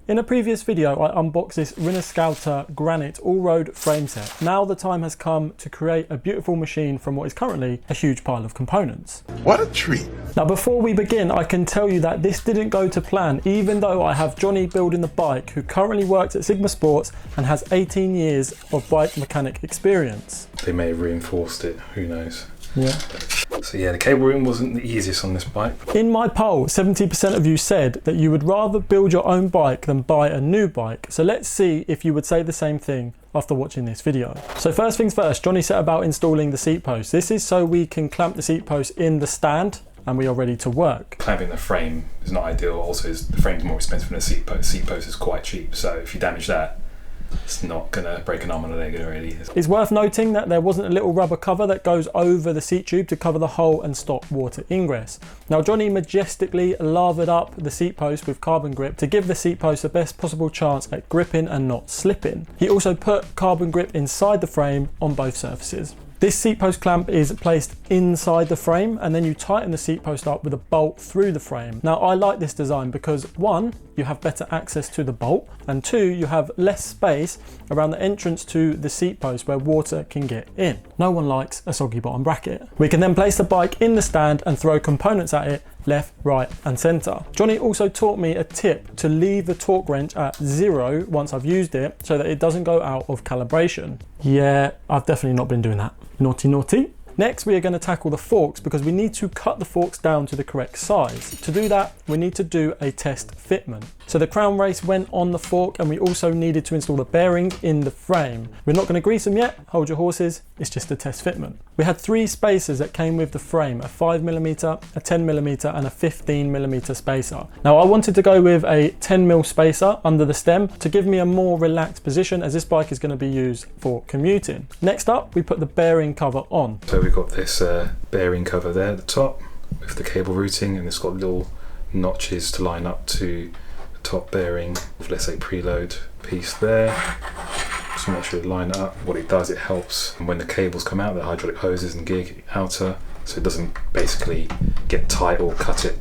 In a previous video, I unboxed this Rinasclta Granite all-road frame set. Now the time has come to create a beautiful machine from what is currently a huge pile of components. What a treat. Now before we begin, I can tell you that this didn't go to plan, even though I have Johnny building the bike, who currently works at Sigma Sports and has 18 years of bike mechanic experience. They may have reinforced it, who knows. Yeah. So yeah, the cable routing wasn't the easiest on this bike. In my poll, 70% of you said that you would rather build your own bike than buy a new bike. So let's see if you would say the same thing after watching this video. So first things first, Johnny set about installing the seat post. This is so we can clamp the seat post in the stand and we are ready to work. Clamping the frame is not ideal. Also, the frame's more expensive than a seat post. Seat post is quite cheap, so if you damage that, it's not gonna break an arm and a leg really. It's worth noting that there wasn't a little rubber cover that goes over the seat tube to cover the hole and stop water ingress. Now Johnny majestically lathered up the seat post with carbon grip to give the seat post the best possible chance at gripping and not slipping. He also put carbon grip inside the frame on both surfaces. This seat post clamp is placed inside the frame and then you tighten the seat post up with a bolt through the frame. Now I like this design because one, you have better access to the bolt, and two, you have less space around the entrance to the seat post where water can get in. No one likes a soggy bottom bracket. We can then place the bike in the stand and throw components at it left, right and center. Johnny also taught me a tip to leave the torque wrench at 0 once I've used it so that it doesn't go out of calibration. Yeah, I've definitely not been doing that. Naughty, naughty. Next, we are going to tackle the forks because we need to cut the forks down to the correct size. To do that, we need to do a test fitment. So the crown race went on the fork and we also needed to install the bearing in the frame. We're not going to grease them yet, hold your horses, it's just a test fitment. We had 3 spacers that came with the frame, a 5mm, a 10mm and a 15mm spacer. Now I wanted to go with a 10mm spacer under the stem to give me a more relaxed position as this bike is going to be used for commuting. Next up, we put the bearing cover on. So we've got this bearing cover there at the top with the cable routing, and it's got little notches to line up to the top bearing of, let's say, preload piece there. Just make sure you line it up. What it does, it helps when the cables come out, the hydraulic hoses and gear get outer, so it doesn't basically get tight or cut it.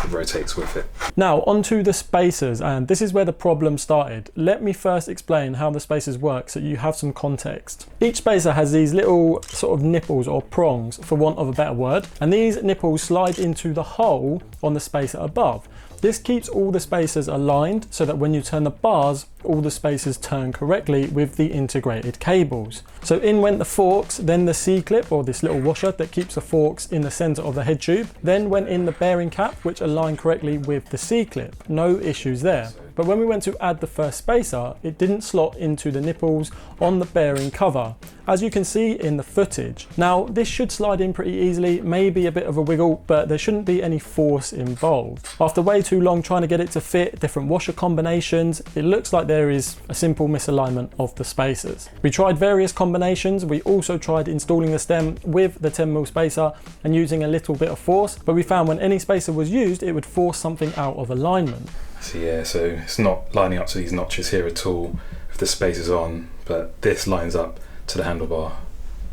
It rotates with it. Now onto the spacers, and this is where the problem started. Let me first explain how the spacers work so you have some context. Each spacer has these little sort of nipples or prongs, for want of a better word, and these nipples slide into the hole on the spacer above. This keeps all the spacers aligned so that when you turn the bars, all the spacers turn correctly with the integrated cables. So in went the forks, then the C-clip or this little washer that keeps the forks in the center of the head tube. Then went in the bearing cap, which aligned correctly with the C-clip. No issues there. But when we went to add the first spacer, it didn't slot into the nipples on the bearing cover, as you can see in the footage. Now, this should slide in pretty easily, maybe a bit of a wiggle, but there shouldn't be any force involved. After way too long trying to get it to fit different washer combinations, it looks like there is a simple misalignment of the spacers. We tried various combinations. We also tried installing the stem with the 10mm spacer and using a little bit of force, but we found when any spacer was used, it would force something out of alignment. So yeah, so it's not lining up to these notches here at all if the spacer's on, but this lines up to the handlebar,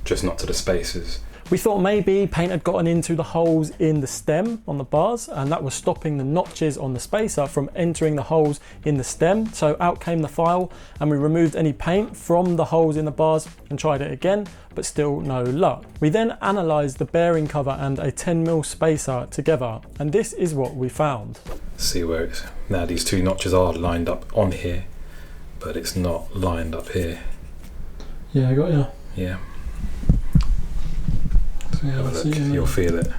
just not to the spacers. We thought maybe paint had gotten into the holes in the stem on the bars, and that was stopping the notches on the spacer from entering the holes in the stem. So out came the file and we removed any paint from the holes in the bars and tried it again, but still no luck. We then analysed the bearing cover and a 10mm spacer together, and this is what we found. See where it's, now these 2 notches are lined up on here, but it's not lined up here. Yeah, I got you. Yeah. Yeah, have a look, you'll feel it.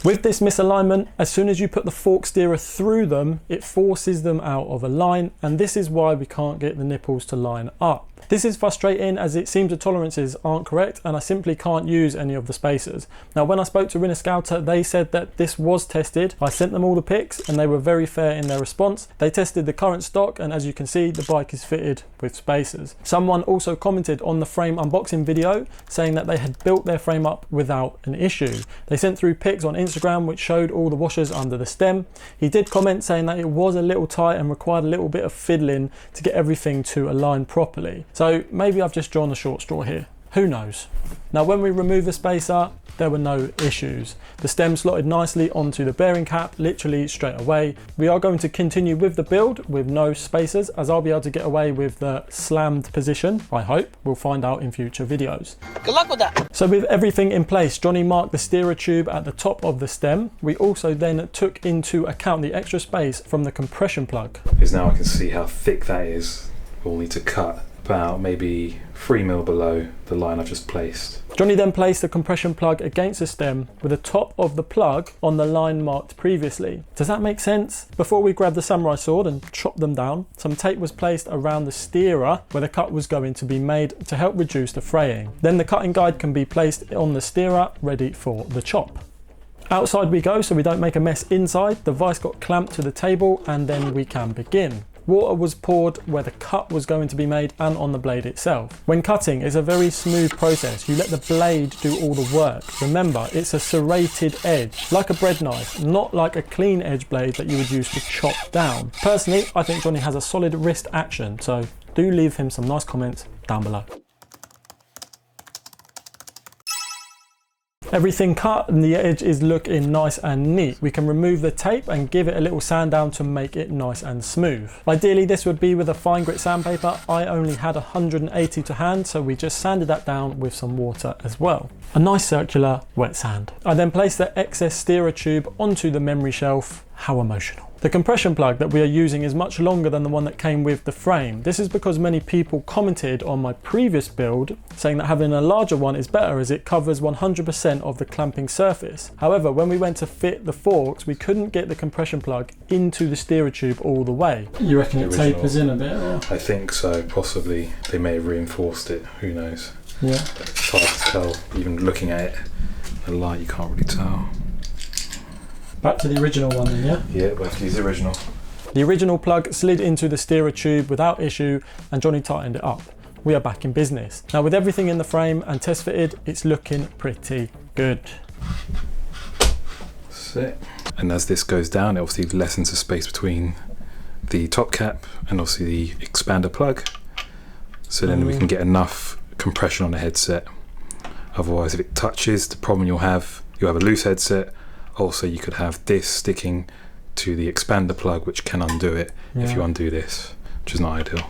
With this misalignment, as soon as you put the fork steerer through them, it forces them out of a line, and this is why we can't get the nipples to line up. This is frustrating as it seems the tolerances aren't correct and I simply can't use any of the spacers. Now when I spoke to Rinasclta, they said that this was tested. I sent them all the pics and they were very fair in their response. They tested the current stock and as you can see the bike is fitted with spacers. Someone also commented on the frame unboxing video saying that they had built their frame up without an issue. They sent through pics on Instagram which showed all the washers under the stem. He did comment saying that it was a little tight and required a little bit of fiddling to get everything to align properly. So maybe I've just drawn the short straw here. Who knows? Now when we remove the spacer, there were no issues. The stem slotted nicely onto the bearing cap, literally straight away. We are going to continue with the build with no spacers, as I'll be able to get away with the slammed position, I hope. We'll find out in future videos. Good luck with that. So with everything in place, Johnny marked the steerer tube at the top of the stem. We also then took into account the extra space from the compression plug. Because now I can see how thick that is. We'll need to cut about maybe 3 mil below the line I've just placed. Johnny then placed the compression plug against the stem with the top of the plug on the line marked previously. Does that make sense? Before we grabbed the samurai sword and chopped them down, some tape was placed around the steerer where the cut was going to be made to help reduce the fraying. Then the cutting guide can be placed on the steerer, ready for the chop. Outside we go so we don't make a mess inside. The vise got clamped to the table and then we can begin. Water was poured where the cut was going to be made and on the blade itself. When cutting, it's a very smooth process. You let the blade do all the work. Remember, it's a serrated edge, like a bread knife, not like a clean edge blade that you would use to chop down. Personally, I think Johnny has a solid wrist action, so do leave him some nice comments down below. Everything cut and the edge is looking nice and neat. We can remove the tape and give it a little sand down to make it nice and smooth. Ideally this would be with a fine grit sandpaper. I only had 180 to hand, so we just sanded that down with some water as well. A nice circular wet sand. I then placed the excess steerer tube onto the memory shelf. How emotional. The compression plug that we are using is much longer than the one that came with the frame. This is because many people commented on my previous build saying that having a larger one is better as it covers 100% of the clamping surface. However, when we went to fit the forks, we couldn't get the compression plug into the steerer tube all the way. You reckon it tapers in a bit? Or? I think so, possibly. They may have reinforced it, who knows. Yeah. It's hard to tell, even looking at it. The light, you can't really tell. Back to the original one then, yeah? Yeah, we'll have to use the original. The original plug slid into the steerer tube without issue and Johnny tightened it up. We are back in business. Now with everything in the frame and test fitted, it's looking pretty good. That's it. And as this goes down, it obviously lessens the space between the top cap and obviously the expander plug. So then we can get enough compression on the headset. Otherwise, if it touches, the problem you'll have a loose headset. Also, you could have this sticking to the expander plug, which can undo it if you undo this, which is not ideal.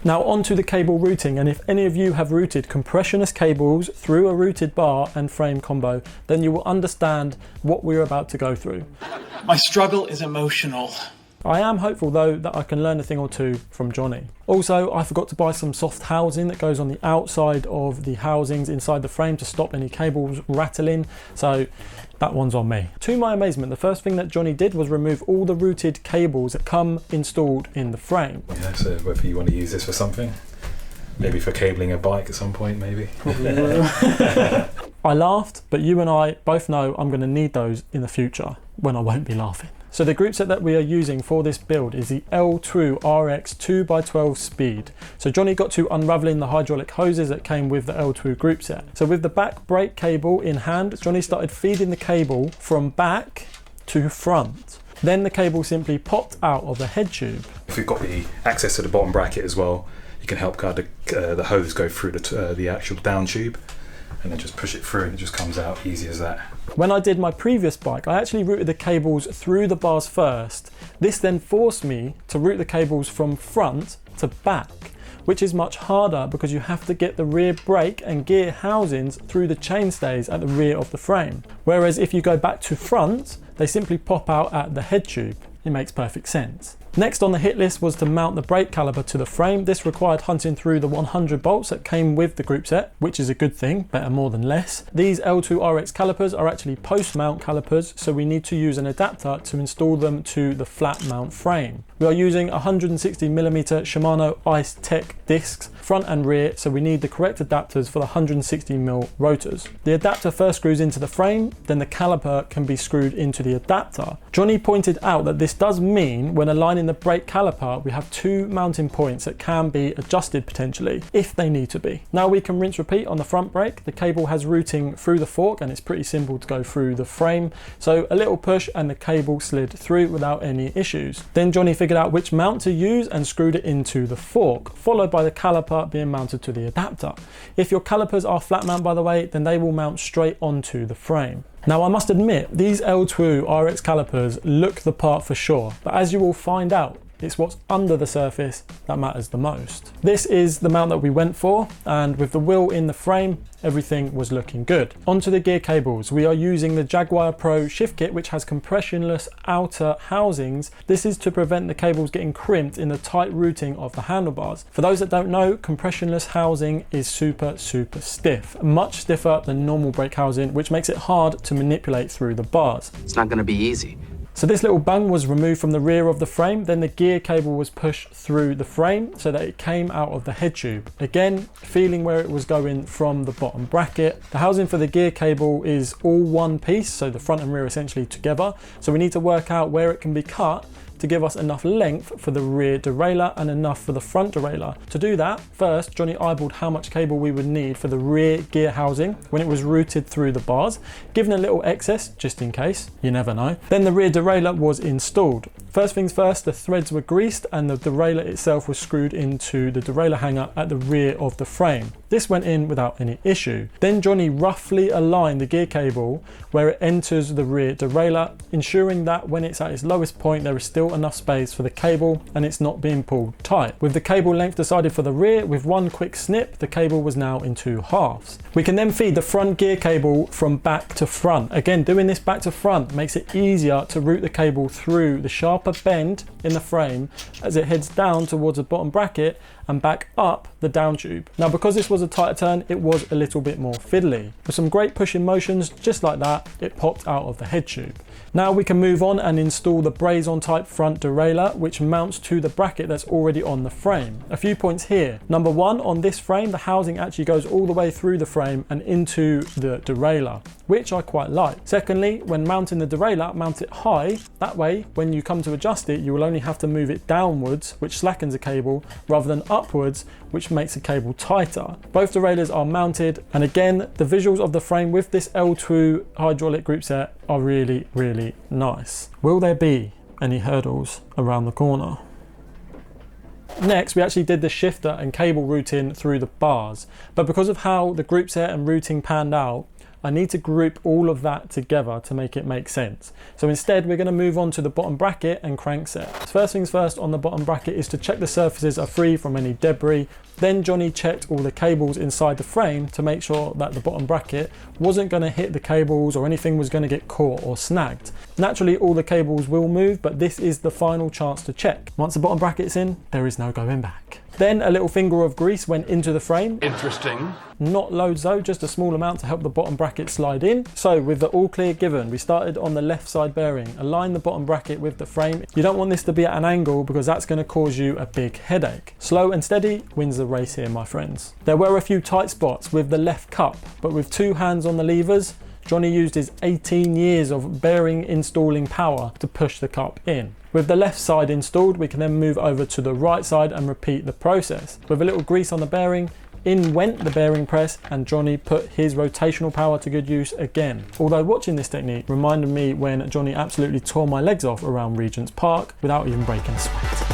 Now onto the cable routing, and if any of you have routed compressionless cables through a routed bar and frame combo, then you will understand what we're about to go through. My struggle is emotional. I am hopeful though that I can learn a thing or two from Johnny. Also, I forgot to buy some soft housing that goes on the outside of the housings inside the frame to stop any cables rattling, so that one's on me. To my amazement, the first thing that Johnny did was remove all the routed cables that come installed in the frame. Yeah, so whether you want to use this for something, maybe for cabling a bike at some point, maybe. Probably will. I laughed, but you and I both know I'm going to need those in the future when I won't be laughing. So the group set that we are using for this build is the L-Twoo Rx 2x12 speed. So Johnny got to unraveling the hydraulic hoses that came with the L-Twoo group set. So with the back brake cable in hand, Johnny started feeding the cable from back to front. Then the cable simply popped out of the head tube. If you've got the access to the bottom bracket as well, you can help guide the hose go through the actual down tube, and then just push it through and it just comes out easy as that. When I did my previous bike, I actually routed the cables through the bars first. This then forced me to route the cables from front to back, which is much harder because you have to get the rear brake and gear housings through the chainstays at the rear of the frame. Whereas if you go back to front, they simply pop out at the head tube. It makes perfect sense. Next on the hit list was to mount the brake caliper to the frame. This required hunting through the 100 bolts that came with the group set, which is a good thing, better more than less. These L-Twoo Rx calipers are actually post-mount calipers, so we need to use an adapter to install them to the flat mount frame. We are using 160mm Shimano Ice Tech discs, front and rear, so we need the correct adapters for the 160mm rotors. The adapter first screws into the frame, then the caliper can be screwed into the adapter. Johnny pointed out that this does mean when aligning the brake caliper, we have two mounting points that can be adjusted potentially, if they need to be. Now we can rinse repeat on the front brake. The cable has routing through the fork and it's pretty simple to go through the frame. So a little push and the cable slid through without any issues. Then Johnny figured figured out which mount to use and screwed it into the fork, followed by the caliper being mounted to the adapter. If your calipers are flat mount, by the way, then they will mount straight onto the frame. Now I must admit, these L-Twoo Rx calipers look the part for sure, but as you will find out, it's what's under the surface that matters the most. This is the mount that we went for, and with the wheel in the frame, everything was looking good. Onto the gear cables. We are using the Jaguar Pro shift kit, which has compressionless outer housings. This is to prevent the cables getting crimped in the tight routing of the handlebars. For those that don't know, compressionless housing is super stiff, much stiffer than normal brake housing, which makes it hard to manipulate through the bars. It's not going to be easy. So this little bung was removed from the rear of the frame, then the gear cable was pushed through the frame so that it came out of the head tube. Again, feeling where it was going from the bottom bracket. The housing for the gear cable is all one piece, so the front and rear essentially together. So we need to work out where it can be cut to give us enough length for the rear derailleur and enough for the front derailleur. To do that, first Johnny eyeballed how much cable we would need for the rear gear housing when it was routed through the bars, given a little excess just in case, you never know. Then the rear derailleur was installed. First things first, the threads were greased and the derailleur itself was screwed into the derailleur hanger at the rear of the frame. This went in without any issue. Then Johnny roughly aligned the gear cable where it enters the rear derailleur, ensuring that when it's at its lowest point there is still enough space for the cable and it's not being pulled tight. With the cable length decided for the rear, with one quick snip, the cable was now in two halves. We can then feed the front gear cable from back to front. Again, doing this back to front makes it easier to route the cable through the sharper bend in the frame as it heads down towards the bottom bracket and back up the down tube. Now, because this was a tighter turn, it was a little bit more fiddly. With some great pushing motions, just like that, it popped out of the head tube. Now we can move on and install the braze-on type front derailleur, which mounts to the bracket that's already on the frame. A few points here. Number one, on this frame, the housing actually goes all the way through the frame and into the derailleur, which I quite like. Secondly, when mounting the derailleur, mount it high. That way, when you come to adjust it, you will only have to move it downwards, which slackens the cable, rather than upwards, which makes the cable tighter. Both derailleurs are mounted, and again, the visuals of the frame with this L-Twoo hydraulic group set are really nice. Will there be any hurdles around the corner? Next, we actually did the shifter and cable routing through the bars, but because of how the group set and routing panned out, I need to group all of that together to make it make sense. So instead, we're going to move on to the bottom bracket and crankset. First things first on the bottom bracket is to check the surfaces are free from any debris. Then Johnny checked all the cables inside the frame to make sure that the bottom bracket wasn't going to hit the cables or anything was going to get caught or snagged. Naturally, all the cables will move, but this is the final chance to check. Once the bottom bracket's in, there is no going back. Then a little finger of grease went into the frame. Interesting. Not loads though, just a small amount to help the bottom bracket slide in. So with the all clear given, we started on the left side bearing. Align the bottom bracket with the frame. You don't want this to be at an angle because that's going to cause you a big headache. Slow and steady wins the race here, my friends. There were a few tight spots with the left cup, but with two hands on the levers, Johnny used his 18 years of bearing installing power to push the cup in. With the left side installed, we can then move over to the right side and repeat the process. With a little grease on the bearing, in went the bearing press and Johnny put his rotational power to good use again. Although watching this technique reminded me when Johnny absolutely tore my legs off around Regent's Park without even breaking a sweat.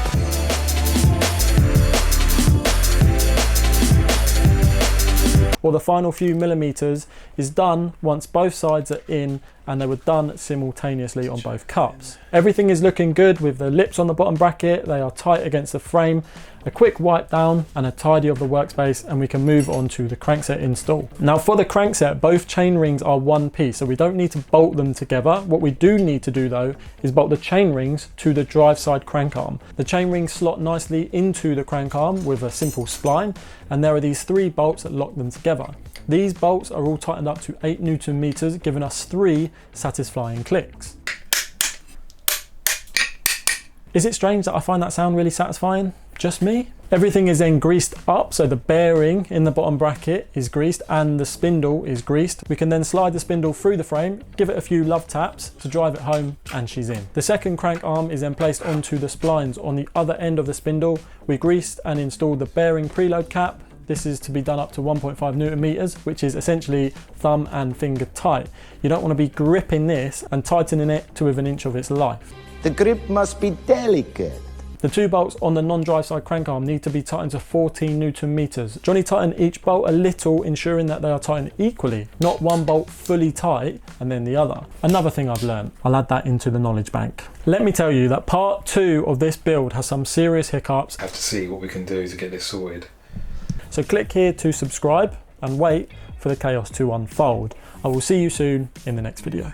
Or the final few millimeters is done once both sides are in and they were done simultaneously on both cups. Everything is looking good with the lips on the bottom bracket, they are tight against the frame, a quick wipe down and a tidy of the workspace, and we can move on to the crankset install. Now for the crankset, both chain rings are one piece, so we don't need to bolt them together. What we do need to do though is bolt the chain rings to the drive side crank arm. The chain rings slot nicely into the crank arm with a simple spline, and there are these three bolts that lock them together. These bolts are all tightened up to 8 Newton meters, giving us 3 satisfying clicks. Is it strange that I find that sound really satisfying? Just me? Everything is then greased up, so the bearing in the bottom bracket is greased and the spindle is greased. We can then slide the spindle through the frame, give it a few love taps to drive it home, and she's in. The second crank arm is then placed onto the splines on the other end of the spindle. We greased and installed the bearing preload cap. This is to be done up to 1.5 Newton meters, which is essentially thumb and finger tight. You don't want to be gripping this and tightening it to within an inch of its life. The grip must be delicate. The 2 bolts on the non-drive side crank arm need to be tightened to 14 Newton meters. Johnny tightened each bolt a little, ensuring that they are tightened equally, not one bolt fully tight and then the other. Another thing I've learned, I'll add that into the knowledge bank. Let me tell you that part 2 of this build has some serious hiccups. Have to see what we can do to get this sorted. So click here to subscribe and wait for the chaos to unfold. I will see you soon in the next video.